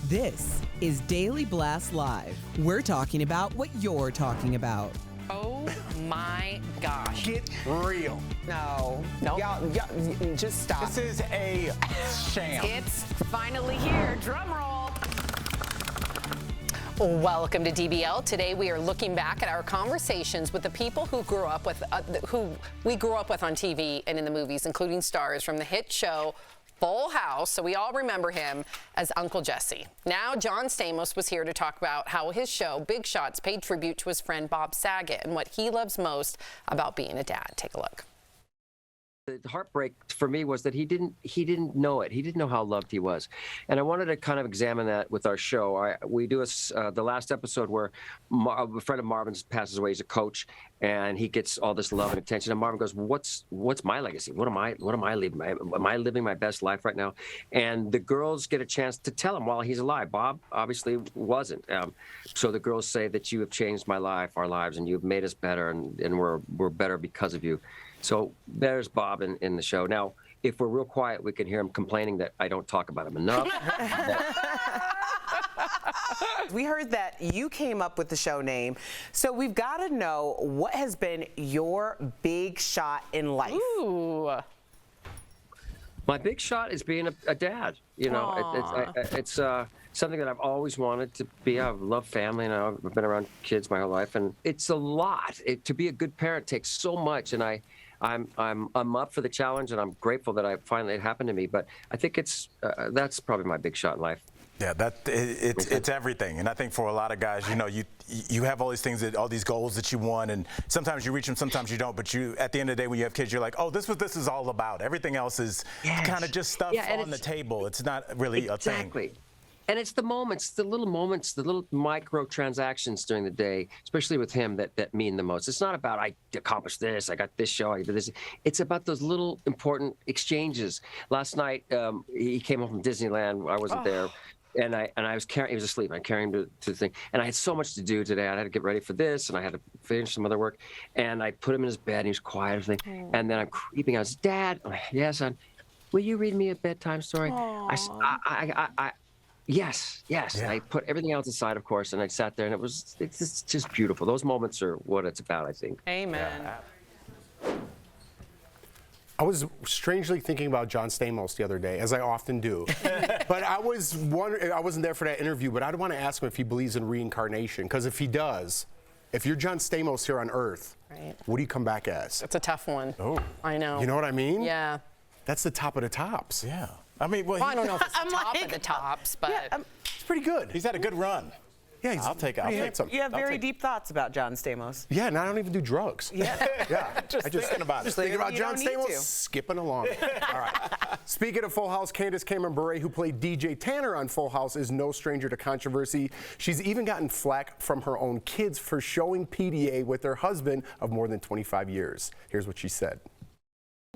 This is Daily Blast Live. We're talking about what you're talking about. Oh my gosh. Get real. No. Y'all, just stop. This is a sham. It's finally here. Drum roll. Welcome to DBL. Today we are looking back at our conversations with the people who grew up with, who we grew up with on TV and in the movies, including stars from the hit show Full House, so we all remember him as Uncle Jesse. Now, John Stamos was here to talk about how his show, Big Shots, paid tribute to his friend Bob Saget and what he loves most about being a dad. Take a look. The heartbreak for me was that he didn't know it. He didn't know how loved he was. And I wanted to kind of examine that with our show. We do the last episode where a friend of Marvin's passes away. He's a coach, and he gets all this love and attention. And Marvin goes, what's my legacy? What am I leaving? Am I living my best life right now? And the girls get a chance to tell him while he's alive. Bob obviously wasn't. So the girls say that you have changed my life, our lives, and you've made us better, and we're better because of you. So there's Bob in the show. Now, if we're real quiet, we can hear him complaining that I don't talk about him enough. We heard that you came up with the show name, so we've got to know what has been your big shot in life. Ooh. My big shot is being a dad. You know, it's something that I've always wanted to be. I love family, and I've been around kids my whole life, and it's a lot. To be a good parent takes so much, and I'm up for the challenge, and I'm grateful that it happened to me. But I think that's probably my big shot in life. Yeah, it's everything, and I think for a lot of guys, you know, you have all these things, all these goals that you want, and sometimes you reach them, sometimes you don't. But at the end of the day, when you have kids, you're like, oh, this is what this is all about. Everything else is kind of just stuff on the table. It's not really a thing. Exactly. And it's the moments, the little micro transactions during the day, especially with him, that mean the most. It's not about I accomplished this, I got this show, I did this. It's about those little important exchanges. Last night, he came home from Disneyland. I wasn't there. And I was carrying, he was asleep. I carried him to the thing. And I had so much to do today. I had to get ready for this, and I had to finish some other work. And I put him in his bed, and he was quiet. And then I'm creeping. I was, Dad, yes, son, will you read me a bedtime story? Yes. Yeah. I put everything else aside, of course, and I sat there, and it's just beautiful. Those moments are what it's about, I think. Amen. Yeah. I was strangely thinking about John Stamos the other day, as I often do. But I was wondering, I wasn't there for that interview, but I'd want to ask him if he believes in reincarnation. Because if he does, if you're John Stamos here on Earth, what do you come back as? That's a tough one. Oh. I know. You know what I mean? Yeah. That's the top of the tops. Yeah. I mean, well, I don't know if it's the top of the tops, but it's pretty good. He's had a good run. Yeah, I'll take it. You have very deep thoughts about John Stamos. Yeah, and I don't even do drugs. Yeah. just thinking about it. Just thinking about John Stamos, skipping along. All right. Speaking of Full House, Candace Cameron Bure, who played DJ Tanner on Full House, is no stranger to controversy. She's even gotten flack from her own kids for showing PDA with her husband of more than 25 years. Here's what she said.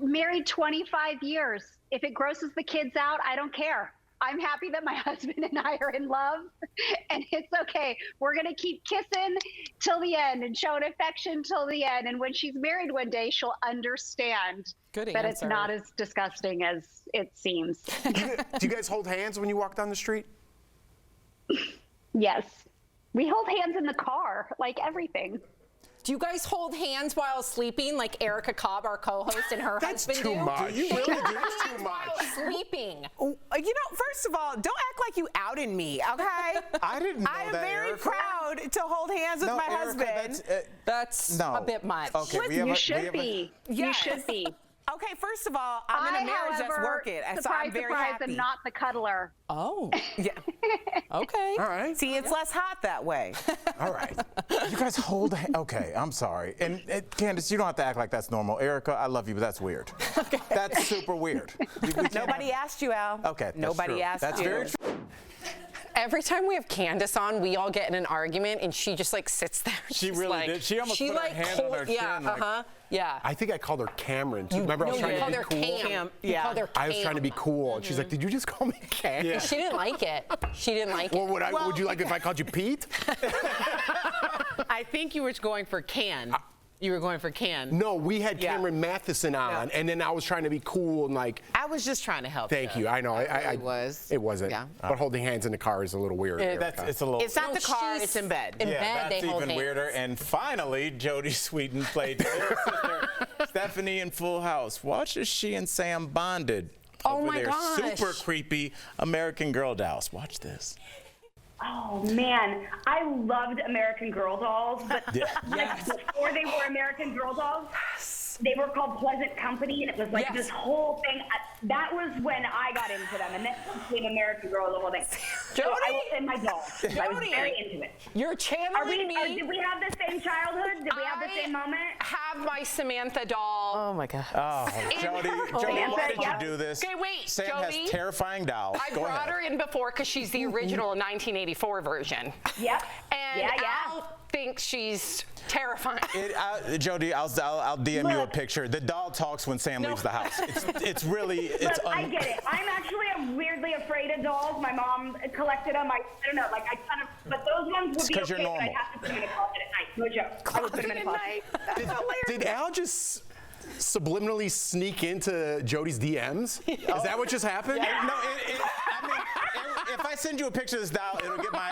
Married 25 years. If it grosses the kids out, I don't care. I'm happy that my husband and I are in love, and it's okay. We're going to keep kissing till the end and showing affection till the end. And when she's married one day, she'll understand that it's not as disgusting as it seems. Do you guys hold hands when you walk down the street? Yes. We hold hands in the car, like everything. do you guys hold hands while sleeping like Erica Cobb, our co-host, and her husband do? That's too much. Do you really? That's too much. Sleeping. You know, first of all, don't act like you outed me, okay? I didn't know I am that, very Erica. proud to hold hands with my husband. That's a bit much. Okay, You should be. Okay, first of all, I'm in a marriage that's working, and so I'm very happy. I'm not the cuddler. Oh. Yeah. Okay. All right. See, it's less hot that way. All right. You guys hold okay, I'm sorry. And Candace, you don't have to act like that's normal. Erica, I love you, but that's weird. Okay. That's super weird. Nobody asked you, Al. Okay, Nobody asked you. That's very true. Every time we have Candace on, we all get in an argument, and she just like sits there. She really did. She almost put her hand on her chin. Yeah. I think I called her Cameron. Too. Remember, I was trying to be cool. Cam. Yeah. Called her I was trying to be cool, and she's like, "Did you just call me Cam?" Yeah. She didn't like it. She didn't like Well, it. would you like it if I called you Pete? I think you were going for Can. You were going for Ken. No, we had Yeah. Cameron Matheson on, and then I was trying to be cool and like. I was just trying to help. Thank you. I know. It was. It wasn't. Yeah. But holding hands in the car is a little weird. It's a little. It's not No, the car. she's It's in bed. in yeah, bed, that's they hold even hands. weirder. And finally, Jodie Sweetin played their sister Stephanie in Full House. Watch as she and Sam bonded Oh over my their gosh. super creepy American Girl dolls. Watch this. Oh man, I loved American Girl dolls, but like before they were American Girl dolls, they were called Pleasant Company, and it was like this whole thing. That was when I got into them, and then became American Girl, the whole thing. So I will send my dolls. I was very into it. You're channeling me. Did we have the same childhood? Did we have the same moment? Have my Samantha doll. Oh my God. Oh, Jodie, why did Yep. you do this? Okay, wait, Sam Jodie. has terrifying dolls. I Go brought ahead. her in before because she's the original 1984 version. Yep. And Yeah. Al thinks she's terrifying. Jodie, I'll DM you a picture. The doll talks when Sam leaves the house. It's really, Look, it's I get it. I'm actually weirdly afraid of dolls. My mom collected them. I don't know, like I kind of, but those ones would be 'cause you're okay, but I'd normal. have to put them in a closet at night. No joke. I would put them in a closet. Did Al just subliminally sneak into Jodie's DMs? Is that what just happened? No, I mean, if I send you a picture of this doll,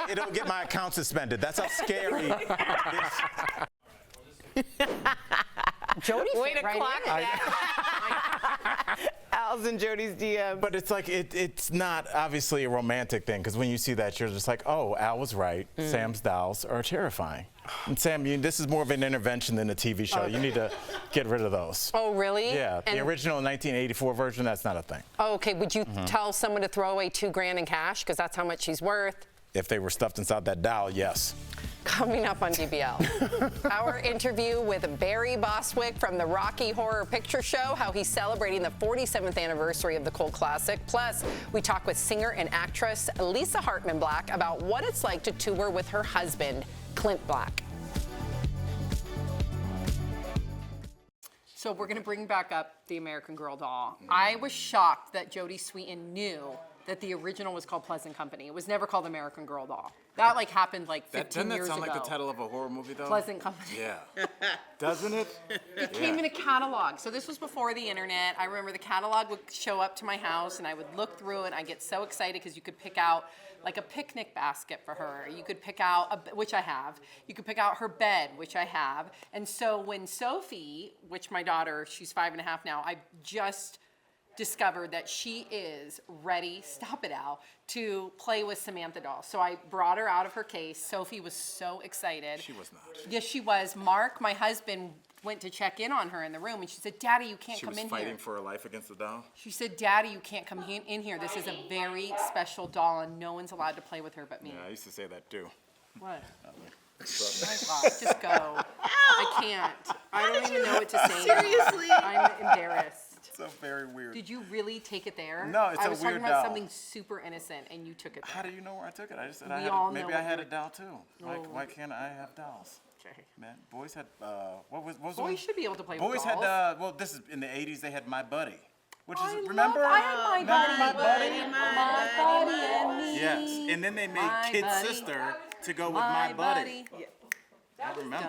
it'll get my account suspended. That's how scary this. Jodie Way to right clock in. Al's and Jodie's DM. But it's like it's not obviously a romantic thing, because when you see that, you're just like, oh, Al was right. Sam's dolls are terrifying. And Sam, this is more of an intervention than a TV show. You need to get rid of those. Oh, really? Yeah, the And- original 1984 version, that's not a thing. Oh, okay, would you tell someone to throw away $2,000 in cash because that's how much she's worth? If they were stuffed inside that doll, yes. Coming up on DBL, our interview with Barry Bostwick from the Rocky Horror Picture Show, how he's celebrating the 47th anniversary of the cult classic. Plus, we talk with singer and actress Lisa Hartman Black about what it's like to tour with her husband, Clint Black. So we're going to bring back up the American Girl doll. I was shocked that Jodie Sweetin knew that the original was called Pleasant Company. It was never called American Girl doll. That happened 15 years ago. Doesn't that sound like the title of a horror movie, though? Pleasant Company. Yeah. Doesn't it? It came in a catalog. So this was before the internet. I remember the catalog would show up to my house and I would look through it and I'd get so excited because you could pick out like a picnic basket for her. You could pick out, which I have. You could pick out her bed, which I have. And so when Sophie, which my daughter, she's 5.5 now, I just discovered that she is ready, stop it Al, to play with Samantha doll. So I brought her out of her case. Sophie was so excited. She was not. Yes, she was. Mark, my husband, went to check in on her in the room and she said, Daddy, you can't She come was in fighting here. for her life against the doll. She said, Daddy, you can't come in here. This is a very special doll and no one's allowed to play with her but me. Yeah, I used to say that too. What? Oh my God, just go. I can't. I don't even know what to say. Seriously? I'm embarrassed. So very weird. Did you really take it there? No, it's I a was weird talking about doll. something super innocent and you took it there. How do you know where I took it? I just said We I had all maybe know I what had a you're- doll too. Why can't I have dolls? Okay. Man, boys had what was Boys one? should be able to play Boys with had dolls. well, this is in the 80s. They had My Buddy, which I is remember? I had my Remember buddy. My Buddy? My buddy and me. Yes, and then they made My Kid buddy. Sister to go with My Buddy. I remember.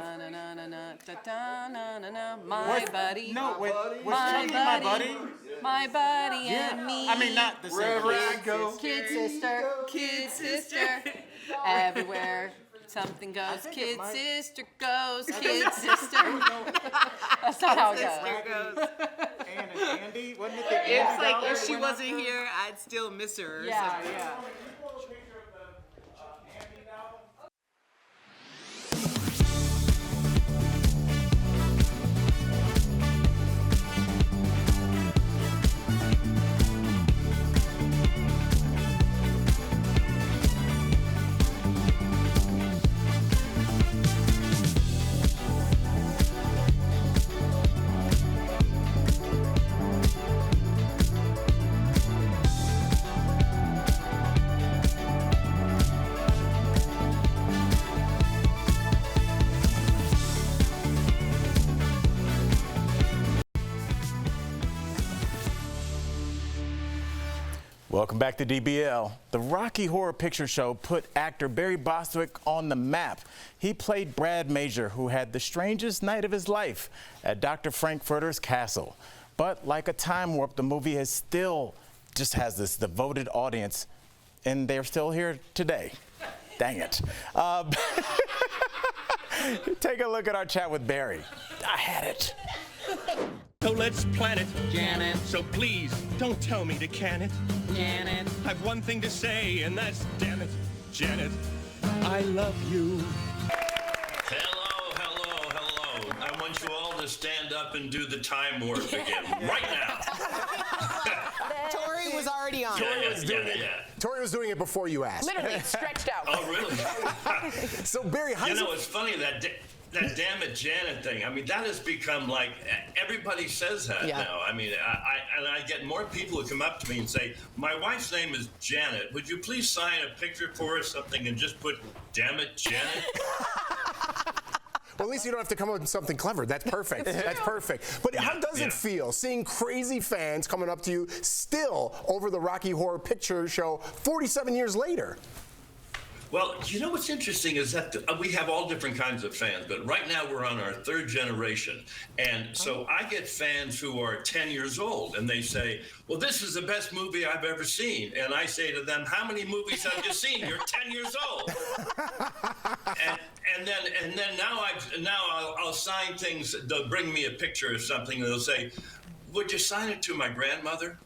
My buddy. No, wait, was My Chucky My buddy. Buddy? My buddy and me. I mean, not the same place. Kid sister, kid sister. Everywhere something goes, kid sister goes, kid sister. That's not how it goes. Ann and Andy, wasn't it the Andy It's like doll if that she went up wasn't there? here, I'd still miss her. or Yeah, something. yeah. Welcome back to DBL. The Rocky Horror Picture Show put actor Barry Bostwick on the map. He played Brad Major, who had the strangest night of his life at Dr. Frankfurter's castle. But like a time warp, the movie just has this devoted audience, and they're still here today. Dang it. Take a look at our chat with Barry. I had it. So let's plan it, Janet. So please, don't tell me to can it, Janet. I've one thing to say, and that's damn it, Janet. I love you. Hello, hello, hello. I want you all to stand up and do the time warp again, right now. Tori was already on. Tori was doing it before you asked. Literally stretched out. Oh, really? So, Barry, how it's funny that damn it Janet thing. I mean, that has become like, everybody says that now. I mean, I get more people who come up to me and say, my wife's name is Janet. Would you please sign a picture for us, something, and just put, damn it, Janet? Well, at least you don't have to come up with something clever. That's perfect. That's perfect. But how does it feel seeing crazy fans coming up to you still over the Rocky Horror Picture Show 47 years later? Well, you know what's interesting is that we have all different kinds of fans, but right now we're on our third generation. And so I get fans who are 10 years old, and they say, well, this is the best movie I've ever seen. And I say to them, how many movies have you seen? You're 10 years old. and then now I'll sign things. They'll bring me a picture or something, and they'll say, would you sign it to my grandmother?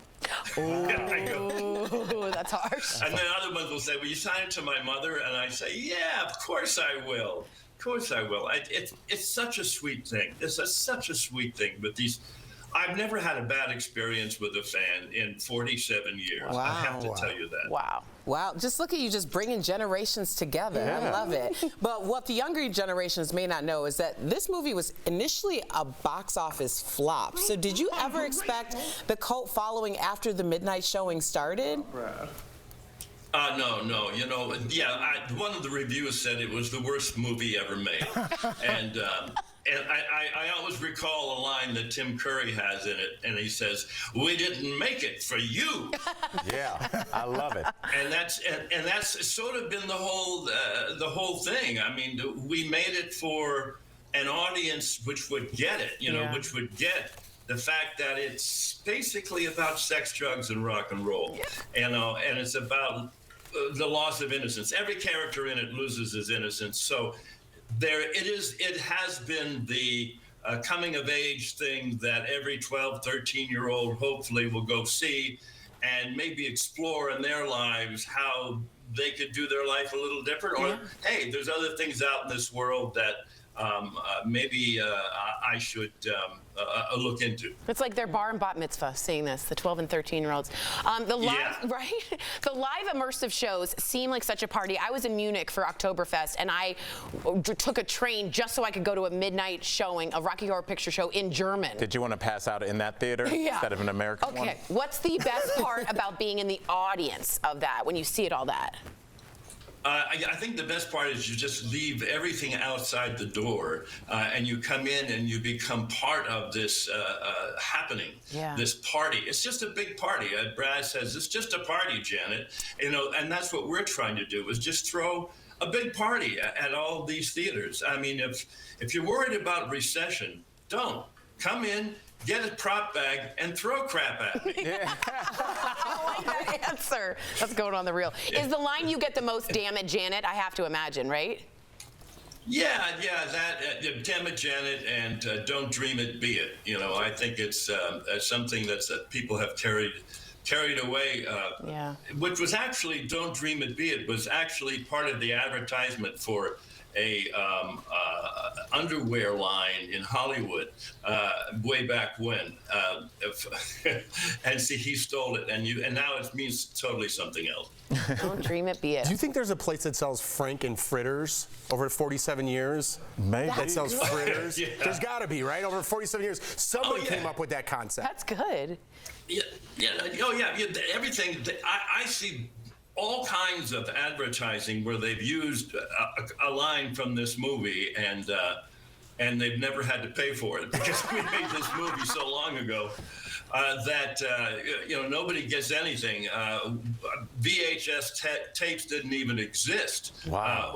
Oh, that's harsh. And then other ones will say, will you sign it to my mother? And I say, yeah, of course I will. Of course I will. It's such a sweet thing. It's such a sweet thing. But I've never had a bad experience with a fan in 47 years. Wow. I have to tell you that. Wow. Wow, just look at you just bringing generations together. I love it. But what the younger generations may not know is that this movie was initially a box office flop. So did you ever expect the cult following after the midnight showing started? No. You know, one of the reviews said it was the worst movie ever made. And I always recall a line that Tim Curry has in it, and he says, we didn't make it for you. Yeah, I love it. And that's sort of been the whole thing. I mean, we made it for an audience which would get it, which would get the fact that it's basically about sex, drugs, and rock and roll, and it's about the loss of innocence. Every character in it loses his innocence. So it has been the coming of age thing that every 12, 13-year-old hopefully will go see and maybe explore in their lives how they could do their life a little different. Or, hey, there's other things out in this world that maybe I should look into. It's like their bar and bat mitzvah seeing this, the 12 and 13-year-olds. The live immersive shows seem like such a party. I was in Munich for Oktoberfest, and I took a train just so I could go to a midnight showing, a Rocky Horror Picture Show in German. Did you want to pass out in that theater instead of an American one? Okay, what's the best part about being in the audience of that when you see it all that? I think the best part is you just leave everything outside the door and you come in and you become part of this happening, this party. It's just a big party. Brad says, it's just a party, Janet. And that's what we're trying to do, is just throw a big party at all these theaters. I mean, if you're worried about recession, don't. Come in, get a prop bag, and throw crap at me. I like that answer. That's going on the reel. Is the line you get the most, damn it, Janet? I have to imagine, right? Yeah, that damn it, Janet, and don't dream it, be it. I think it's something that people have carried away. Which was actually, don't dream it, be it, was actually part of the advertisement for a underwear line in Hollywood way back when, and see, he stole it, and now it means totally something else. Don't dream it, be it. Do you think there's a place that sells Franken fritters over 47 years? Maybe. That sells fritters? There's got to be, right? Over 47 years. Somebody came up with that concept. That's good. Everything. I see all kinds of advertising where they've used a line from this movie, and and they've never had to pay for it because we made this movie so long ago that nobody gets anything. VHS tapes didn't even exist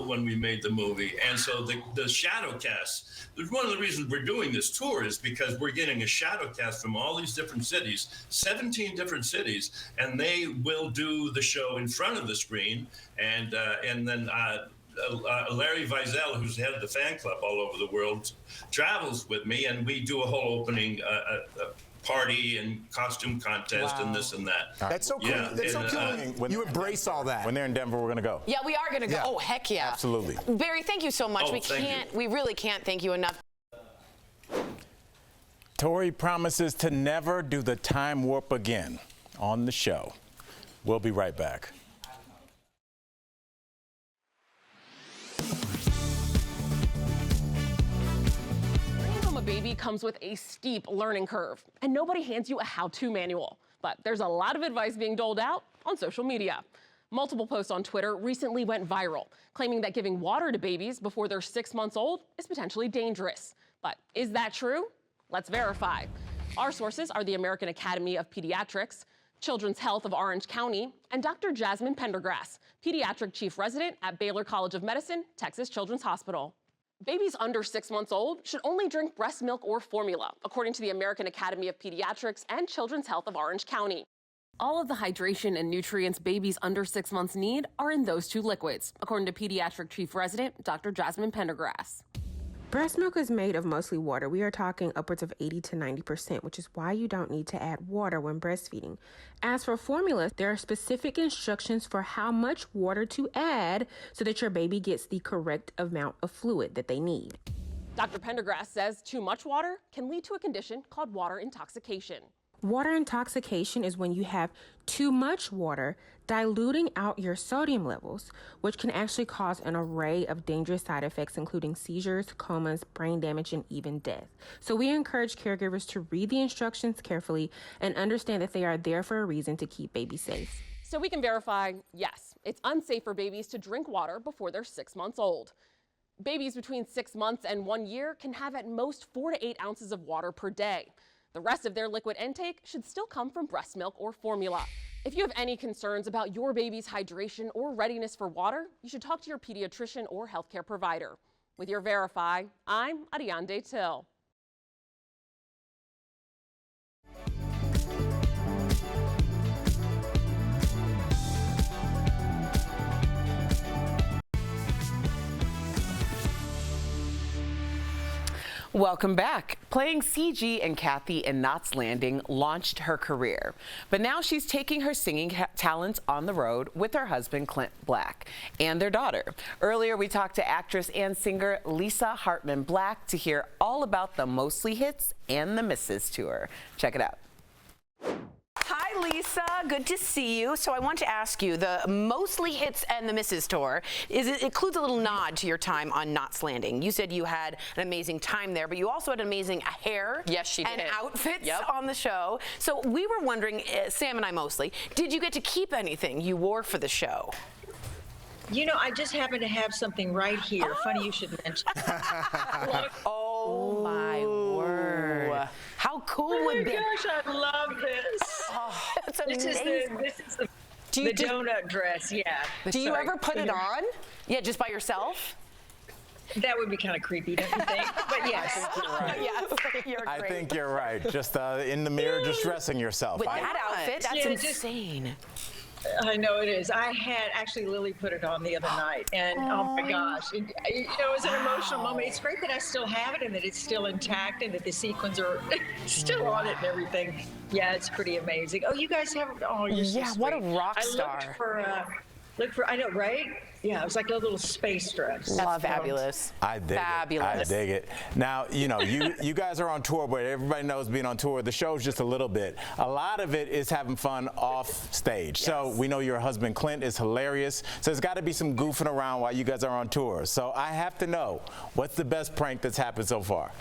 when we made the movie, and so the shadow cast. One of the reasons we're doing this tour is because we're getting a shadow cast from all these different cities, 17 different cities, and they will do the show in front of the screen, and then. Larry Wiesel, who's the head of the fan club all over the world, travels with me, and we do a whole opening party and costume contest and this and that. That's so cool. Yeah, That's so cool. You embrace all that. When they're in Denver, we're going to go. Yeah, we are going to go. Yeah. Oh, heck yeah. Absolutely. Barry, thank you so much. Oh, We really can't thank you enough. Tori promises to never do the time warp again on the show. We'll be right back. A baby comes with a steep learning curve, and nobody hands you a how-to manual. But there's a lot of advice being doled out on social media. Multiple posts on Twitter recently went viral, claiming that giving water to babies before they're 6 months old is potentially dangerous. But is that true? Let's verify. Our sources are the American Academy of Pediatrics, Children's Health of Orange County, and Dr. Jasmine Pendergrass, Pediatric Chief Resident at Baylor College of Medicine, Texas Children's Hospital. Babies under 6 months old should only drink breast milk or formula, according to the American Academy of Pediatrics and Children's Health of Orange County. All of the hydration and nutrients babies under 6 months need are in those two liquids, according to Pediatric Chief Resident Dr. Jasmine Pendergrass. Breast milk is made of mostly water. We are talking upwards of 80 to 90%, which is why you don't need to add water when breastfeeding. As for formula, there are specific instructions for how much water to add so that your baby gets the correct amount of fluid that they need. Dr. Pendergrass says too much water can lead to a condition called water intoxication. Water intoxication is when you have too much water diluting out your sodium levels, which can actually cause an array of dangerous side effects, including seizures, comas, brain damage, and even death. So we encourage caregivers to read the instructions carefully and understand that they are there for a reason to keep babies safe. So we can verify, yes, it's unsafe for babies to drink water before they're 6 months old. Babies between 6 months and 1 year can have at most 4 to 8 ounces of water per day. The rest of their liquid intake should still come from breast milk or formula. If you have any concerns about your baby's hydration or readiness for water, you should talk to your pediatrician or healthcare provider. With your Verify, I'm Ariane Till. Welcome back. Playing CG and Kathy in Knots Landing launched her career. But now she's taking her singing talents on the road with her husband, Clint Black, and their daughter. Earlier, we talked to actress and singer Lisa Hartman Black to hear all about the Mostly Hits and the Misses tour. Check it out. Hi, Lisa. Good to see you. So I want to ask you, the Mostly Hits and the Misses tour, it includes a little nod to your time on Knots Landing. You said you had an amazing time there, but you also had amazing hair and outfits on the show. So we were wondering, Sam and I mostly, did you get to keep anything you wore for the show? You know, I just happen to have something right here. Oh. Funny you should mention. Oh, my word. How cool would this? Oh my gosh, I love this. Oh, that's amazing. This is the donut dress, yeah. Do you ever put it on? Yeah, just by yourself? That would be kind of creepy, don't you think? But yes. I think you're right. Yes, you're I great. think you're right. Just in the mirror, just dressing yourself. With that outfit, that's insane. I know it is. I had actually Lily put it on the other night, and oh my gosh, it was an emotional moment. It's great that I still have it and that it's still intact and that the sequins are still on it and everything. Yeah, it's pretty amazing. Oh, you guys have? Oh, you're so sweet. What a rock star! Look for. I know, right? Yeah, it was like a little space dress. That's fabulous. I dig it. I dig it. Now, you know, you guys are on tour, but everybody knows being on tour, the show's just a little bit. A lot of it is having fun off stage. Yes. So we know your husband, Clint, is hilarious. So there's got to be some goofing around while you guys are on tour. So I have to know, what's the best prank that's happened so far?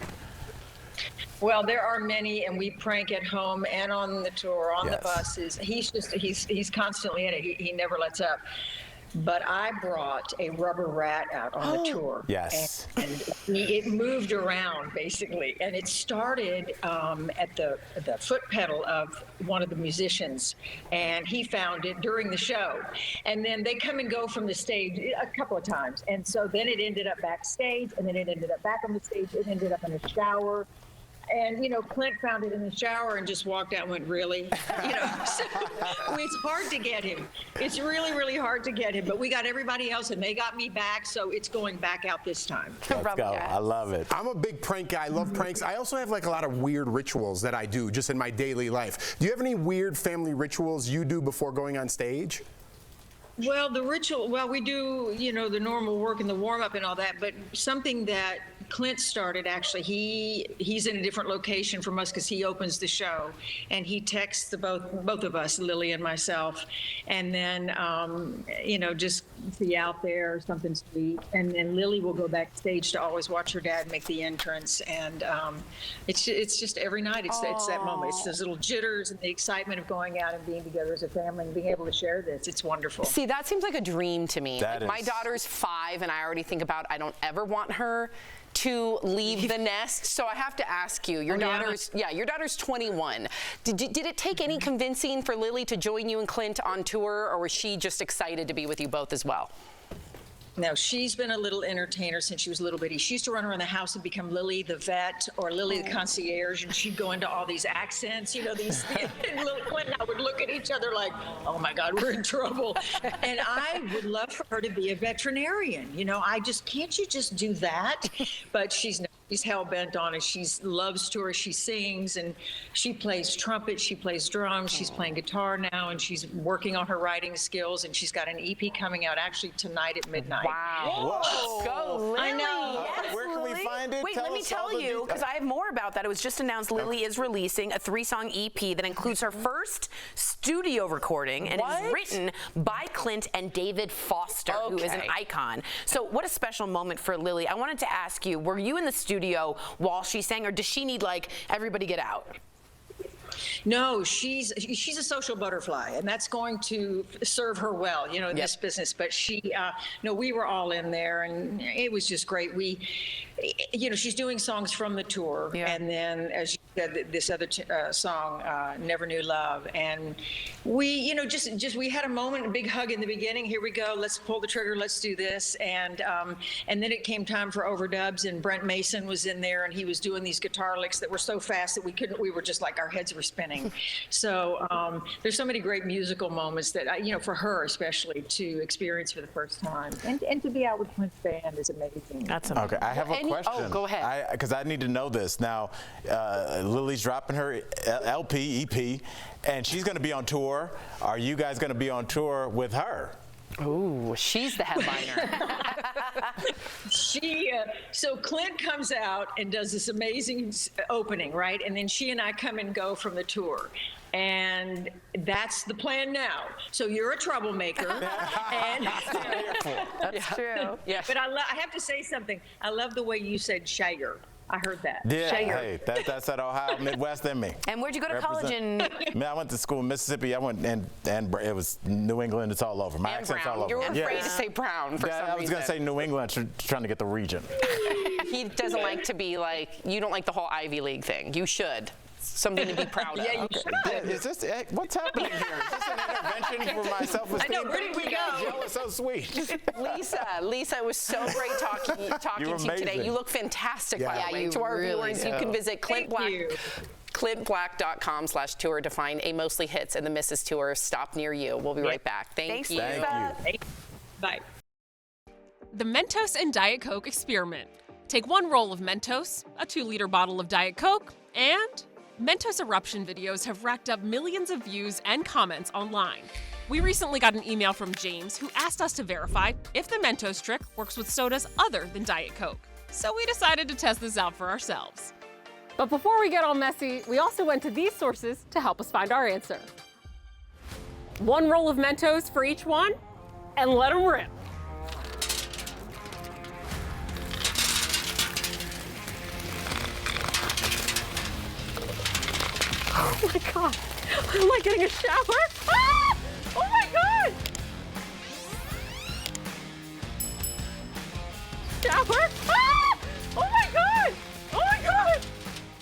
Well, there are many, and we prank at home and on the tour, on the buses. He's constantly in it. He never lets up. but I brought a rubber rat out on the tour. Yes. And it moved around, basically. And it started at the foot pedal of one of the musicians, and he found it during the show. And then they come and go from the stage a couple of times. And so then it ended up backstage, and then it ended up back on the stage. It ended up in a shower. And, Clint found it in the shower and just walked out and went, really? So it's hard to get him. It's really, really hard to get him. But we got everybody else, and they got me back, so it's going back out this time. Let's go. I love it. I'm a big prank guy. I love pranks. I also have like a lot of weird rituals that I do just in my daily life. Do you have any weird family rituals you do before going on stage? Well, the ritual, we do, the normal work and the warm-up and all that, but something that Clint started, actually, he's in a different location from us because he opens the show, and he texts both of us, Lily and myself, and then, just be out there, something sweet, and then Lily will go backstage to always watch her dad make the entrance, and it's just every night, it's that moment. It's those little jitters and the excitement of going out and being together as a family and being able to share this. It's wonderful. See, that seems like a dream to me. My daughter's 5, and I already think about I don't ever want her to leave the nest. So I have to ask you, your daughter's 21. Did it take any convincing for Lily to join you and Clint on tour, or was she just excited to be with you both as well? No, she's been a little entertainer since she was a little bitty. She used to run around the house and become Lily the vet or Lily the concierge, and she'd go into all these accents, and little Clint and I would look at each other like, oh my God, we're in trouble. And I would love for her to be a veterinarian. Can't you just do that? But she's hell-bent on it. She loves tour. She sings, and she plays trumpet. She plays drums. She's playing guitar now, and she's working on her writing skills, and she's got an EP coming out actually tonight at midnight. Wow. Let's go, Lily. I know. Yes, where can we find it? Wait, let me tell you, because I have more about that. It was just announced Lily is releasing a 3-song EP that includes her first studio recording, and is written by Clint and David Foster, who is an icon. So what a special moment for Lily. I wanted to ask you, were you in the studio while she sang, or does she need everybody get out? No, she's a social butterfly, and that's going to serve her well, in this business. But we were all in there, and it was just great. She's doing songs from the tour, and then, as you said, this other song, "Never Knew Love," and we, we had a moment, a big hug in the beginning. Here we go. Let's pull the trigger. Let's do this, and then it came time for overdubs, and Brent Mason was in there, and he was doing these guitar licks that were so fast that we were just like our heads were spinning. So there's so many great musical moments that for her especially to experience for the first time, and to be out with Clint's band is amazing. That's amazing. Okay, I have a question. Oh, go ahead. Because I need to know this now. Lily's dropping her LP, EP, and she's going to be on tour. Are you guys going to be on tour with her? Ooh, she's the headliner. So Clint comes out and does this amazing opening, right? And then she and I come and go from the tour. And that's the plan now. So you're a troublemaker. And that's true. Yeah. But I have to say something. I love the way you said Shager. I heard that. Yeah, hey, that's that Ohio Midwest in me. And where'd you go to college in? Man, I went to school in Mississippi. I went and it was New England. It's all over. My accent's all over. You were afraid to say Brown for some reason. I was going to say New England, trying to get the region. He doesn't like to be you don't like the whole Ivy League thing. You should. Something to be proud of. Yeah, you should. Is this, what's happening here? Is this an intervention for my self-esteem? I know, where did we go? Jill is so sweet. Lisa, it was so great talking to you today. You look fantastic, by the way. To our viewers, you can visit clintblack.com/tour to find a Mostly Hits and the Mrs. Tour stop near you. We'll be right back. Thank you. Thank you. Bye. The Mentos and Diet Coke experiment. Take 1 roll of Mentos, a 2-liter bottle of Diet Coke, and Mentos eruption videos have racked up millions of views and comments online. We recently got an email from James who asked us to verify if the Mentos trick works with sodas other than Diet Coke. So we decided to test this out for ourselves. But before we get all messy, we also went to these sources to help us find our answer. 1 roll of Mentos for each one, and let them rip. Oh my God, am I getting a shower? Ah! Oh my God! shower. Ah! Oh my God! Oh my God!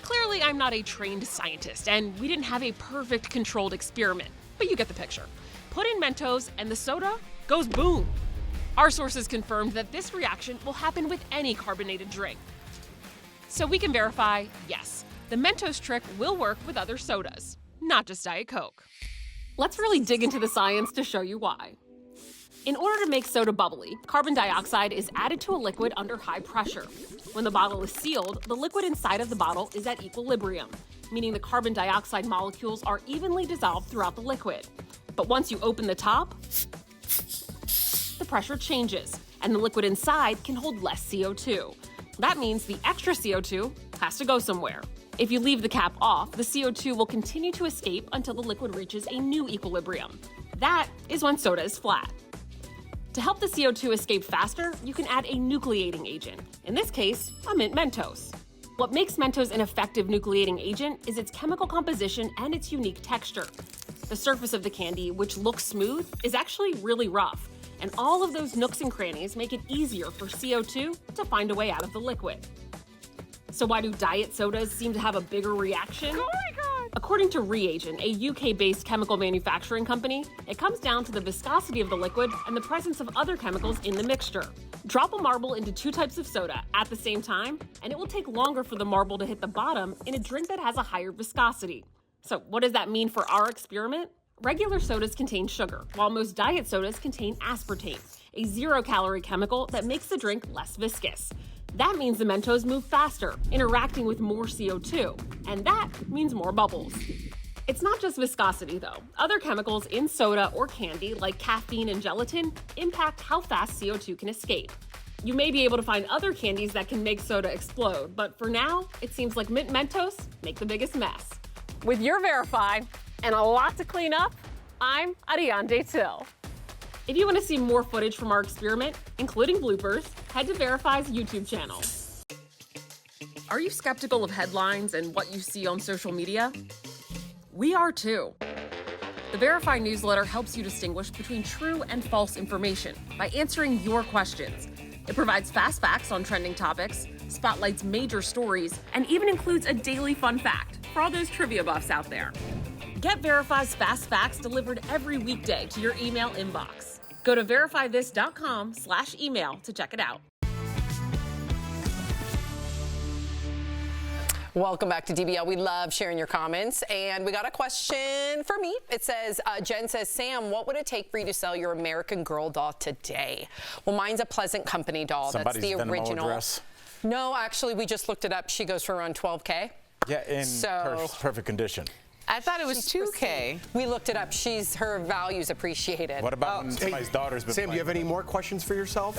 Clearly, I'm not a trained scientist, and we didn't have a perfect controlled experiment, but you get the picture. Put in Mentos, and the soda goes boom. Our sources confirmed that this reaction will happen with any carbonated drink. So we can verify, yes, the Mentos trick will work with other sodas, not just Diet Coke. Let's really dig into the science to show you why. In order to make soda bubbly, carbon dioxide is added to a liquid under high pressure. When the bottle is sealed, the liquid inside of the bottle is at equilibrium, meaning the carbon dioxide molecules are evenly dissolved throughout the liquid. But once you open the top, the pressure changes, and the liquid inside can hold less CO2. That means the extra CO2 has to go somewhere. If you leave the cap off, the CO2 will continue to escape until the liquid reaches a new equilibrium. That is when soda is flat. To help the CO2 escape faster, you can add a nucleating agent, in this case, a mint Mentos. What makes Mentos an effective nucleating agent is its chemical composition and its unique texture. The surface of the candy, which looks smooth, is actually really rough, and all of those nooks and crannies make it easier for CO2 to find a way out of the liquid. So why do diet sodas seem to have a bigger reaction? Oh my God! According to Reagent, a UK-based chemical manufacturing company, it comes down to the viscosity of the liquid and the presence of other chemicals in the mixture. Drop a marble into 2 types of soda at the same time, and it will take longer for the marble to hit the bottom in a drink that has a higher viscosity. So what does that mean for our experiment? Regular sodas contain sugar, while most diet sodas contain aspartame, a 0-calorie chemical that makes the drink less viscous. That means the Mentos move faster, interacting with more CO2, and that means more bubbles. It's not just viscosity, though. Other chemicals in soda or candy, like caffeine and gelatin, impact how fast CO2 can escape. You may be able to find other candies that can make soda explode, but for now, it seems like Mint Mentos make the biggest mess. With your Verify and a lot to clean up, I'm Ariane Till. If you want to see more footage from our experiment, including bloopers, head to Verify's YouTube channel. Are you skeptical of headlines and what you see on social media? We are too. The Verify newsletter helps you distinguish between true and false information by answering your questions. It provides fast facts on trending topics, spotlights major stories, and even includes a daily fun fact for all those trivia buffs out there. Get Verify's fast facts delivered every weekday to your email inbox. Go to verifythis.com/email to check it out. Welcome back to DBL. We love sharing your comments. And we got a question for me. It says, Jen says, Sam, what would it take for you to sell your American Girl doll today? Well, mine's a Pleasant Company doll. Somebody's That's the Venmo original. address. No, actually, we just looked it up. She goes for around $12K. Yeah, in perfect condition. I thought it was $2K. We looked it up. Her value's appreciated. What about when somebody's daughter's been Sam, do you have any more questions for yourself?